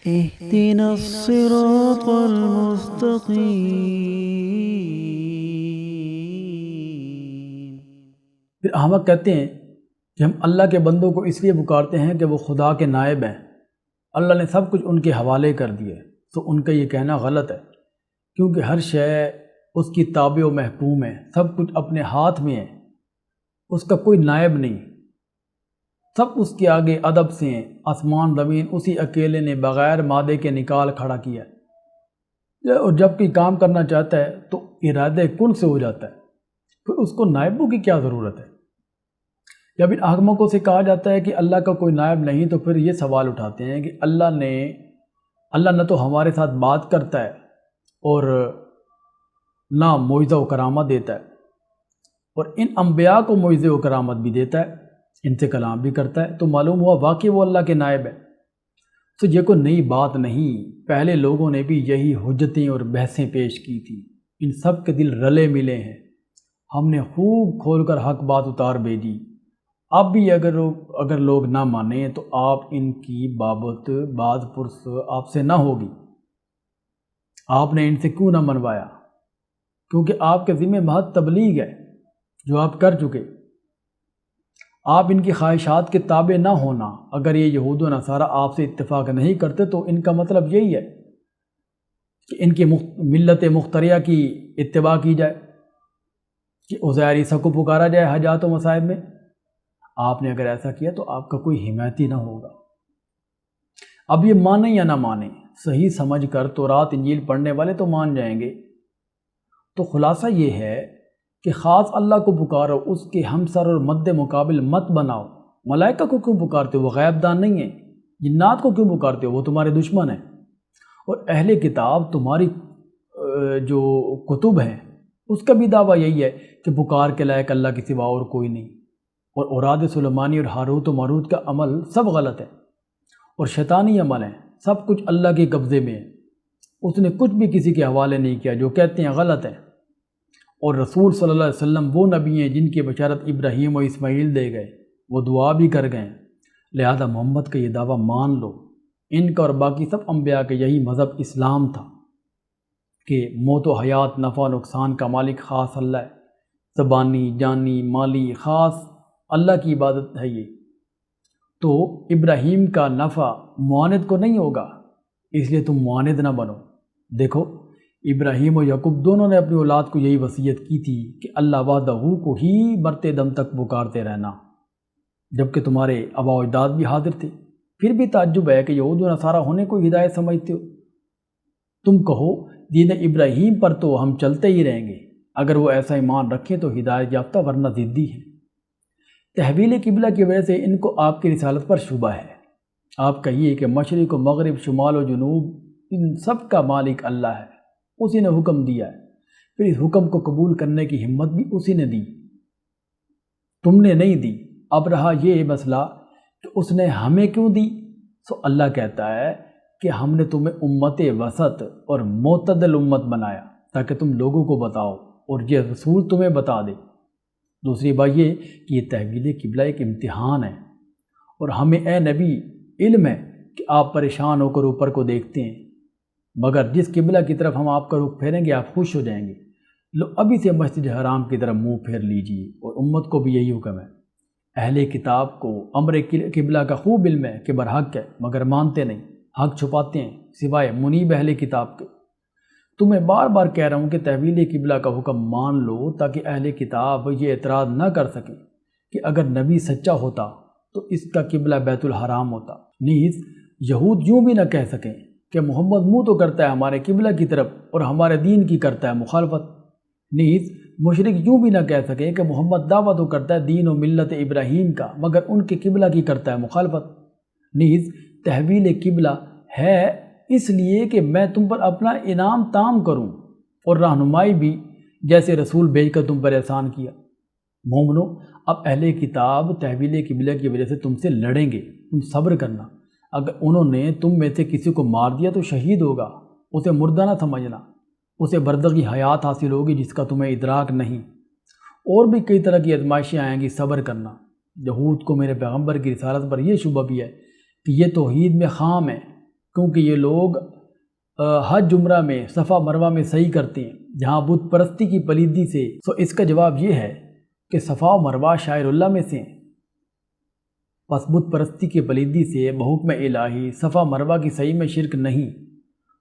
اهدنا الصراط المستقیم۔ پھر احمق کہتے ہیں کہ ہم اللہ کے بندوں کو اس لیے پکارتے ہیں کہ وہ خدا کے نائب ہیں، اللہ نے سب کچھ ان کے حوالے کر دیے، تو ان کا یہ کہنا غلط ہے، کیونکہ ہر شے اس کی تابع و محکوم ہے، سب کچھ اپنے ہاتھ میں ہے، اس کا کوئی نائب نہیں، سب اس کے آگے ادب سے ہیں، آسمان زمین اسی اکیلے نے بغیر مادے کے نکال کھڑا کیا ہے، اور جب کوئی کام کرنا چاہتا ہے تو ارادے کن سے ہو جاتا ہے، پھر اس کو نائبوں کی کیا ضرورت ہے؟ جب ان احمقوں سے کہا جاتا ہے کہ اللہ کا کوئی نائب نہیں، تو پھر یہ سوال اٹھاتے ہیں کہ اللہ نہ تو ہمارے ساتھ بات کرتا ہے اور نہ معجزہ و کرامت دیتا ہے، اور ان انبیاء کو معجزے و کرامت بھی دیتا ہے، ان سے کلام بھی کرتا ہے، تو معلوم ہوا واقعی وہ اللہ کے نائب ہے۔ تو یہ کوئی نئی بات نہیں، پہلے لوگوں نے بھی یہی حجتیں اور بحثیں پیش کی تھی، ان سب کے دل رلے ملے ہیں، ہم نے خوب کھول کر حق بات اتار بھیجی، اب بھی اگر لوگ نہ مانیں تو آپ ان کی بابت باز پرس آپ سے نہ ہوگی، آپ نے ان سے کیوں نہ منوایا؟ کیونکہ آپ کے ذمہ محض تبلیغ ہے جو آپ کر چکے، آپ ان کی خواہشات کے تابع نہ ہونا۔ اگر یہ یہود و نصارہ آپ سے اتفاق نہیں کرتے تو ان کا مطلب یہی ہے کہ ان کی ملت مخترعہ کی اتباع کی جائے، کہ عزیر عیسیٰ کو پکارا جائے حاجات و مصائب میں۔ آپ نے اگر ایسا کیا تو آپ کا کوئی حمایتی نہ ہوگا۔ اب یہ مانیں یا نہ مانیں، صحیح سمجھ کر تورات انجیل پڑھنے والے تو مان جائیں گے۔ تو خلاصہ یہ ہے کہ خاص اللہ کو پکارو، اس کے ہمسر اور مد مقابل مت بناؤ۔ ملائکہ کو کیوں پکارتے ہو؟ وہ غیب دان نہیں ہیں۔ جنات کو کیوں پکارتے ہو؟ وہ تمہارے دشمن ہیں۔ اور اہل کتاب تمہاری جو کتب ہیں اس کا بھی دعویٰ یہی ہے کہ پکار کے لائق اللہ کے سوا اور کوئی نہیں، اور اوراد سلیمانی اور ہاروت و ماروت کا عمل سب غلط ہے اور شیطانی عمل ہیں، سب کچھ اللہ کے قبضے میں ہے، اس نے کچھ بھی کسی کے حوالے نہیں کیا، جو کہتے ہیں غلط ہے۔ اور رسول صلی اللہ علیہ وسلم وہ نبی ہیں جن کی بشارت ابراہیم و اسماعیل دے گئے، وہ دعا بھی کر گئے، لہذا محمد کا یہ دعویٰ مان لو۔ ان کا اور باقی سب انبیاء کا یہی مذہب اسلام تھا کہ موت و حیات، نفع و نقصان کا مالک خاص اللہ ہے، زبانی جانی مالی خاص اللہ کی عبادت ہے یہ۔ تو ابراہیم کا نفع معاند کو نہیں ہوگا، اس لیے تم معاند نہ بنو۔ دیکھو ابراہیم و یعقوب دونوں نے اپنی اولاد کو یہی وصیت کی تھی کہ اللہ وحدہ کو ہی مرتے دم تک پکارتے رہنا، جبکہ تمہارے آباء و اجداد بھی حاضر تھے۔ پھر بھی تعجب ہے کہ یہود و نصارہ ہونے کو ہدایت سمجھتے ہو۔ تم کہو دین ابراہیم پر تو ہم چلتے ہی رہیں گے، اگر وہ ایسا ایمان رکھیں تو ہدایت یافتہ، ورنہ ضدی ہیں۔ تحویل قبلہ کی وجہ سے ان کو آپ کی رسالت پر شبہ ہے۔ آپ کہیے کہ مشرق و مغرب، شمال و جنوب، ان سب کا مالک اللہ ہے، اسی نے حکم دیا ہے، پھر اس حکم کو قبول کرنے کی ہمت بھی اسی نے دی، تم نے نہیں دی۔ اب رہا یہ مسئلہ کہ اس نے ہمیں کیوں دی، سو اللہ کہتا ہے کہ ہم نے تمہیں امت وسط اور معتدل امت بنایا تاکہ تم لوگوں کو بتاؤ اور یہ رسول تمہیں بتا دے۔ دوسری بات یہ کہ یہ تحویل قبلہ ایک امتحان ہے، اور ہمیں اے نبی علم ہے کہ آپ پریشان ہو کر اوپر کو دیکھتے ہیں، مگر جس قبلہ کی طرف ہم آپ کا رخ پھیریں گے آپ خوش ہو جائیں گے۔ لو ابھی سے مسجد حرام کی طرف منہ پھیر لیجیے، اور امت کو بھی یہی حکم ہے۔ اہل کتاب کو امر قبلہ کا خوب علم ہے کہ برحق ہے، مگر مانتے نہیں، حق چھپاتے ہیں، سوائے منیب اہل کتاب کے۔ تمہیں بار بار کہہ رہا ہوں کہ تحویل قبلہ کا حکم مان لو تاکہ اہل کتاب یہ اعتراض نہ کر سکیں کہ اگر نبی سچا ہوتا تو اس کا قبلہ بیت الحرام ہوتا۔ نیز یہود یوں بھی نہ کہہ سکیں کہ محمد منہ تو کرتا ہے ہمارے قبلہ کی طرف اور ہمارے دین کی کرتا ہے مخالفت۔ نیز مشرک یوں بھی نہ کہہ سکیں کہ محمد دعویٰ تو کرتا ہے دین و ملت ابراہیم کا، مگر ان کے قبلہ کی کرتا ہے مخالفت۔ نیز تحویل قبلہ ہے اس لیے کہ میں تم پر اپنا انعام تام کروں اور رہنمائی بھی، جیسے رسول بھیج کر تم پر احسان کیا۔ مومنو، اب اہل کتاب تحویل قبلہ کی وجہ سے تم سے لڑیں گے، تم صبر کرنا۔ اگر انہوں نے تم میں سے کسی کو مار دیا تو شہید ہوگا، اسے مردہ نہ سمجھنا، اسے برزخی حیات حاصل ہوگی جس کا تمہیں ادراک نہیں۔ اور بھی کئی طرح کی آزمائشیں آئیں گی، صبر کرنا۔ یہود کو میرے پیغمبر کی رسالت پر یہ شبہ بھی ہے کہ یہ توحید میں خام ہے، کیونکہ یہ لوگ حج عمرہ میں صفا مروہ میں صحیح کرتے ہیں جہاں بت پرستی کی پلیدی سے، سو اس کا جواب یہ ہے کہ صفا و مروہ شاعر اللہ میں سے ہیں۔ پس بت پرستی کی پلیدی سے بحکم الہی صفا مروہ کی صحیح میں شرک نہیں۔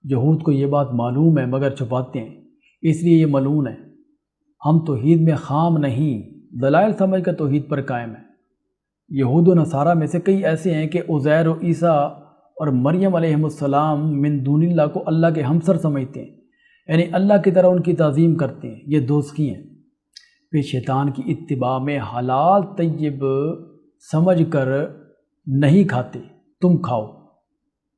یہود کو یہ بات معلوم ہے مگر چھپاتے ہیں، اس لیے یہ ملعون ہے۔ ہم توحید میں خام نہیں، دلائل سمجھ کر توحید پر قائم ہیں۔ یہود و نصارہ میں سے کئی ایسے ہیں کہ عزیر و عیسیٰ اور مریم علیہ السلام من دون اللہ کو اللہ کے ہمسر سمجھتے ہیں، یعنی اللہ کی طرح ان کی تعظیم کرتے ہیں۔ یہ دوزخی ہیں۔ پھر شیطان کی اتباع میں حلال طیب سمجھ کر نہیں کھاتے، تم کھاؤ۔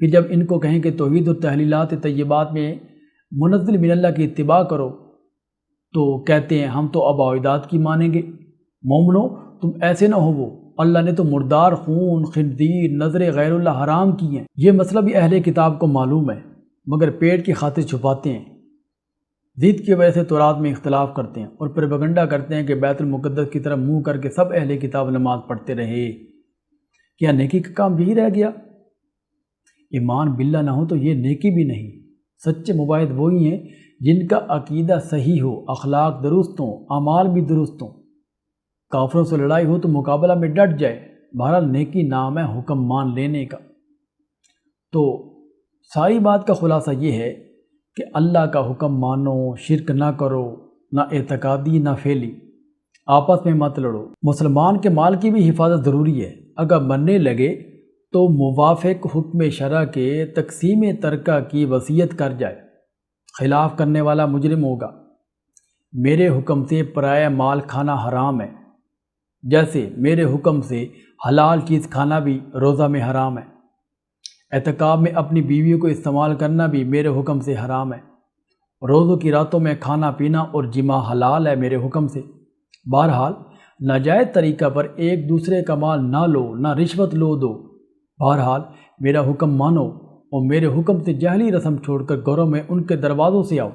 پھر جب ان کو کہیں کہ توحید و تحلیلات طیبات میں منزل من اللہ کی اتباع کرو تو کہتے ہیں ہم تو آباء و اجداد کی مانیں گے۔ مومنو تم ایسے نہ ہو، وہ اللہ نے تو مردار، خون، خنزیر، نظر غیر اللہ حرام کی ہیں۔ یہ مسئلہ بھی اہل کتاب کو معلوم ہے مگر پیٹ کی خاطر چھپاتے ہیں۔ ضد کی وجہ سے تورات میں اختلاف کرتے ہیں اور پروپیگنڈا کرتے ہیں کہ بیت المقدس کی طرف منہ کر کے سب اہل کتاب نماز پڑھتے رہے۔ کیا نیکی کا کام یہی رہ گیا؟ ایمان باللہ نہ ہو تو یہ نیکی بھی نہیں۔ سچے مباحث وہی ہیں جن کا عقیدہ صحیح ہو، اخلاق درست ہوں، اعمال بھی درست ہوں۔ کافروں سے لڑائی ہو تو مقابلہ میں ڈٹ جائے۔ بہرحال نیکی نام ہے حکم مان لینے کا۔ تو ساری بات کا خلاصہ یہ ہے کہ اللہ کا حکم مانو، شرک نہ کرو، نہ اعتقادی نہ فعلی، آپس میں مت لڑو۔ مسلمان کے مال کی بھی حفاظت ضروری ہے۔ اگر مرنے لگے تو موافق حکم شرع کے تقسیم ترکہ کی وصیت کر جائے۔ خلاف کرنے والا مجرم ہوگا۔ میرے حکم سے پرایا مال کھانا حرام ہے، جیسے میرے حکم سے حلال چیز کھانا بھی روزہ میں حرام ہے۔ اعتکاف میں اپنی بیویوں کو استعمال کرنا بھی میرے حکم سے حرام ہے۔ روزوں کی راتوں میں کھانا پینا اور جماع حلال ہے میرے حکم سے۔ بہرحال ناجائز طریقہ پر ایک دوسرے کا مال نہ لو، نہ رشوت لو دو۔ بہرحال میرا حکم مانو اور میرے حکم سے جہلی رسم چھوڑ کر گھروں میں ان کے دروازوں سے آؤ۔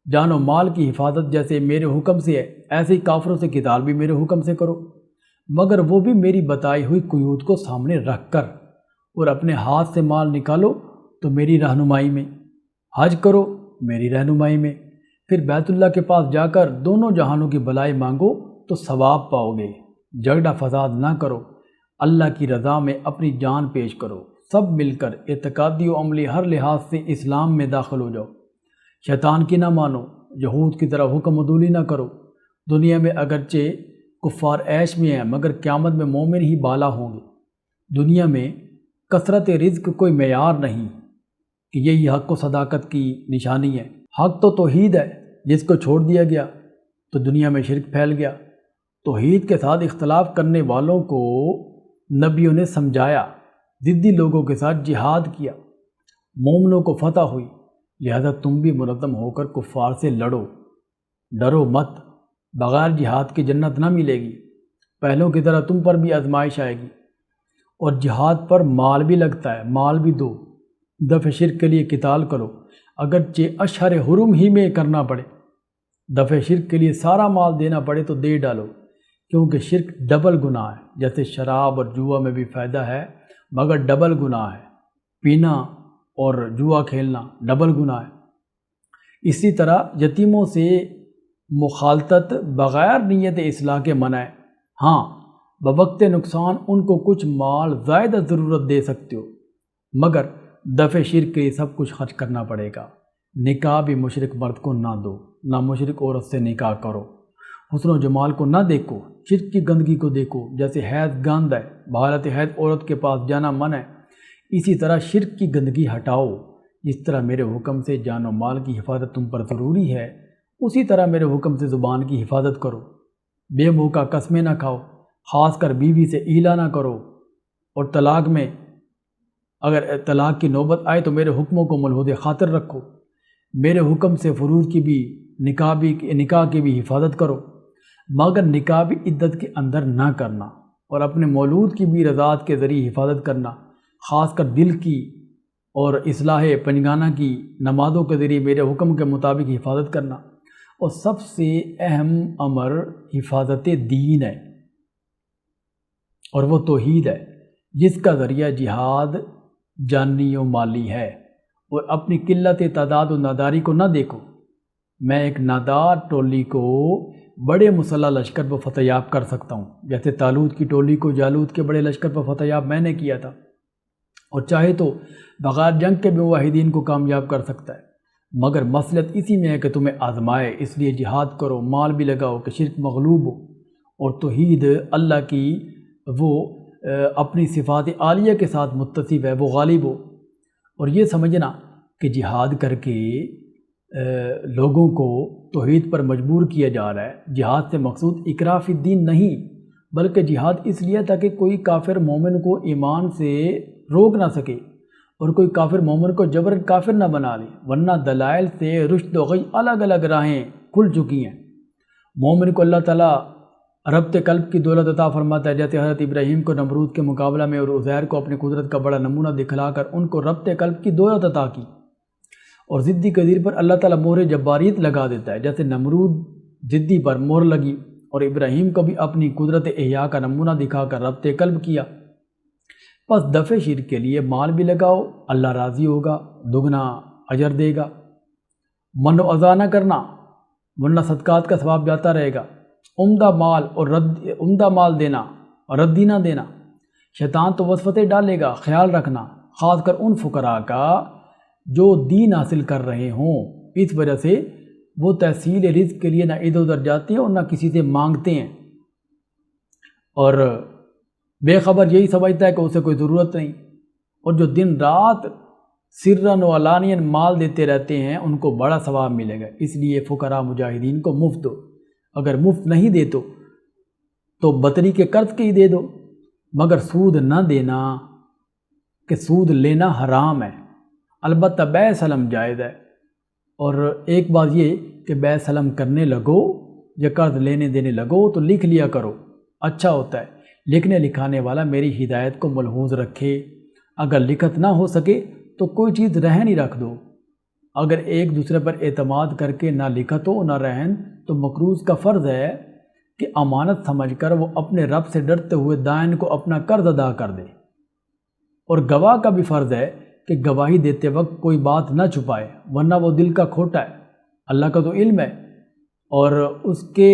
جان و مال کی حفاظت جیسے میرے حکم سے ہے، ایسے ہی کافروں سے قتال بھی میرے حکم سے کرو، مگر وہ بھی میری بتائی ہوئی قیود کو سامنے رکھ کر، اور اپنے ہاتھ سے مال نکالو تو میری رہنمائی میں، حج کرو میری رہنمائی میں، پھر بیت اللہ کے پاس جا کر دونوں جہانوں کی بھلائی مانگو تو ثواب پاؤ گے۔ جھگڑا فساد نہ کرو، اللہ کی رضا میں اپنی جان پیش کرو، سب مل کر اعتقادی و عملی ہر لحاظ سے اسلام میں داخل ہو جاؤ۔ شیطان کی نہ مانو، یہود کی طرح حکم عدولی نہ کرو۔ دنیا میں اگرچہ کفار عیش میں ہیں مگر قیامت میں مومن ہی بالا ہوں گے۔ دنیا میں کثرت رزق کوئی معیار نہیں کہ یہی حق و صداقت کی نشانی ہے۔ حق تو توحید ہے، جس کو چھوڑ دیا گیا تو دنیا میں شرک پھیل گیا۔ توحید کے ساتھ اختلاف کرنے والوں کو نبیوں نے سمجھایا، ضدی لوگوں کے ساتھ جہاد کیا، مومنوں کو فتح ہوئی۔ لہذا تم بھی منظم ہو کر کفار سے لڑو، ڈرو مت۔ بغیر جہاد کی جنت نہ ملے گی۔ پہلوں کی طرح تم پر بھی آزمائش آئے گی، اور جہاد پر مال بھی لگتا ہے، مال بھی دو۔ دفع شرک کے لیے قتال کرو، اگرچہ اشہر حرم ہی میں کرنا پڑے۔ دفع شرک کے لیے سارا مال دینا پڑے تو دے ڈالو، کیونکہ شرک ڈبل گناہ ہے۔ جیسے شراب اور جوا میں بھی فائدہ ہے مگر ڈبل گناہ ہے، پینا اور جوا کھیلنا ڈبل گناہ ہے۔ اسی طرح یتیموں سے مخالطت بغیر نیت اصلاح کے منع ہے۔ ہاں بوقت نقصان ان کو کچھ مال زائد ضرورت دے سکتے ہو، مگر دفع شرک کے لیے سب کچھ خرچ کرنا پڑے گا۔ نکاح بھی مشرک مرد کو نہ دو، نہ مشرک عورت سے نکاح کرو۔ حسن و جمال کو نہ دیکھو، شرک کی گندگی کو دیکھو۔ جیسے حیض گند ہے، بحالت حیض عورت کے پاس جانا منع ہے، اسی طرح شرک کی گندگی ہٹاؤ۔ جس طرح میرے حکم سے جان و مال کی حفاظت تم پر ضروری ہے، اسی طرح میرے حکم سے زبان کی حفاظت کرو۔ بے موقع قسمیں نہ کھاؤ، خاص کر بیوی سے ایلا نہ کرو، اور طلاق میں اگر طلاق کی نوبت آئے تو میرے حکموں کو ملحوظ خاطر رکھو۔ میرے حکم سے فروج کی بھی نکاح کی بھی حفاظت کرو، مگر نکاح بھی عدت کے اندر نہ کرنا، اور اپنے مولود کی بھی رضاعت کے ذریعے حفاظت کرنا، خاص کر دل کی اور اصلاح پنجگانہ کی نمازوں کے ذریعے میرے حکم کے مطابق حفاظت کرنا۔ اور سب سے اہم امر حفاظت دین ہے، اور وہ توحید ہے، جس کا ذریعہ جانی و مالی ہے، اور اپنی قلت تعداد و ناداری کو نہ دیکھو۔ میں ایک نادار ٹولی کو بڑے مسلح لشکر پر فتح یاب کر سکتا ہوں، جیسے طالوت کی ٹولی کو جالوت کے بڑے لشکر پر فتح یاب میں نے کیا تھا، اور چاہے تو بغیر جنگ کے بھی موحدین کو کامیاب کر سکتا ہے۔ مگر مصلحت اسی میں ہے کہ تمہیں آزمائے، اس لیے جہاد کرو، مال بھی لگاؤ کہ شرک مغلوب ہو، اور توحید اللہ کی وہ اپنی صفات عالیہ کے ساتھ متصف ہے، وہ غالب ہو۔ اور یہ سمجھنا کہ جہاد کر کے لوگوں کو توحید پر مجبور کیا جا رہا ہے، جہاد سے مقصود اکراہ فی الدین نہیں، بلکہ جہاد اس لیے تاکہ کوئی کافر مومن کو ایمان سے روک نہ سکے، اور کوئی کافر مومن کو جبرن کافر نہ بنا لے، ورنہ دلائل سے رشد و غی الگ الگ راہیں کھل چکی ہیں۔ مومن کو اللہ تعالیٰ ربط قلب کی دولت عطا فرماتا ہے، جیسے حضرت ابراہیم کو نمرود کے مقابلہ میں اور عزیر کو اپنی قدرت کا بڑا نمونہ دکھلا کر ان کو ربط قلب کی دولت عطا کی، اور ضدی قدیر پر اللہ تعالیٰ مہر جباریت لگا دیتا ہے، جیسے نمرود ضدی پر مہر لگی، اور ابراہیم کو بھی اپنی قدرت احیاء کا نمونہ دکھا کر ربط قلب کیا۔ پس دفع شرک کے لیے مال بھی لگاؤ، اللہ راضی ہوگا، دگنا اجر دے گا۔ من و اذا نہ کرنا، ورنہ صدقات کا ثواب جاتا رہے گا۔ عمدہ مال دینا اور ردی نہ دینا۔ شیطان تو وسوسے ڈالے گا، خیال رکھنا، خاص کر ان فقراء کا جو دین حاصل کر رہے ہوں، اس وجہ سے وہ تحصیل رزق کے لیے نہ ادھر ادھر جاتے ہیں اور نہ کسی سے مانگتے ہیں، اور بے خبر یہی سمجھتا ہے کہ اسے کوئی ضرورت نہیں، اور جو دن رات سرن و علانین مال دیتے رہتے ہیں ان کو بڑا ثواب ملے گا۔ اس لیے فقراء مجاہدین کو مفت دو، اگر مفت نہیں دے تو بطری کے قرض کے ہی دے دو، مگر سود نہ دینا، کہ سود لینا حرام ہے۔ البتہ بیع سلم جائز ہے، اور ایک بات یہ کہ بیع سلم کرنے لگو یا قرض لینے دینے لگو تو لکھ لیا کرو، اچھا ہوتا ہے۔ لکھنے لکھانے والا میری ہدایت کو ملحوظ رکھے، اگر لکھت نہ ہو سکے تو کوئی چیز رہن ہی رکھ دو۔ اگر ایک دوسرے پر اعتماد کر کے نہ لکھت ہو نہ رہن تو مقروض کا فرض ہے کہ امانت سمجھ کر وہ اپنے رب سے ڈرتے ہوئے دائن کو اپنا قرض ادا کر دے، اور گواہ کا بھی فرض ہے کہ گواہی دیتے وقت کوئی بات نہ چھپائے، ورنہ وہ دل کا کھوٹا ہے۔ اللہ کا تو علم ہے، اور اس کے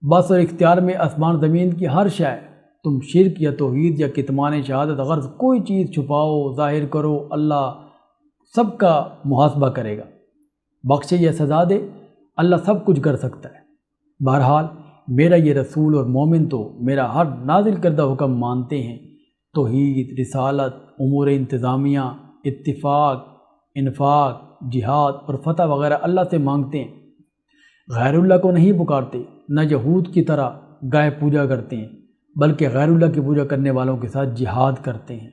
بس اور اختیار میں آسمان زمین کی ہر شے ہے۔ تم شرک یا توحید یا کتمان شہادت غرض کوئی چیز چھپاؤ ظاہر کرو، اللہ سب کا محاسبہ کرے گا، بخشے یا سزا دے، اللہ سب کچھ کر سکتا ہے۔ بہرحال میرا یہ رسول اور مومن تو میرا ہر نازل کردہ حکم مانتے ہیں۔ توحید، رسالت، امور انتظامیہ، اتفاق، انفاق، جہاد اور فتح وغیرہ اللہ سے مانگتے ہیں، غیر اللہ کو نہیں پکارتے، نہ یہود کی طرح گائے پوجا کرتے ہیں، بلکہ غیر اللہ کی پوجا کرنے والوں کے ساتھ جہاد کرتے ہیں۔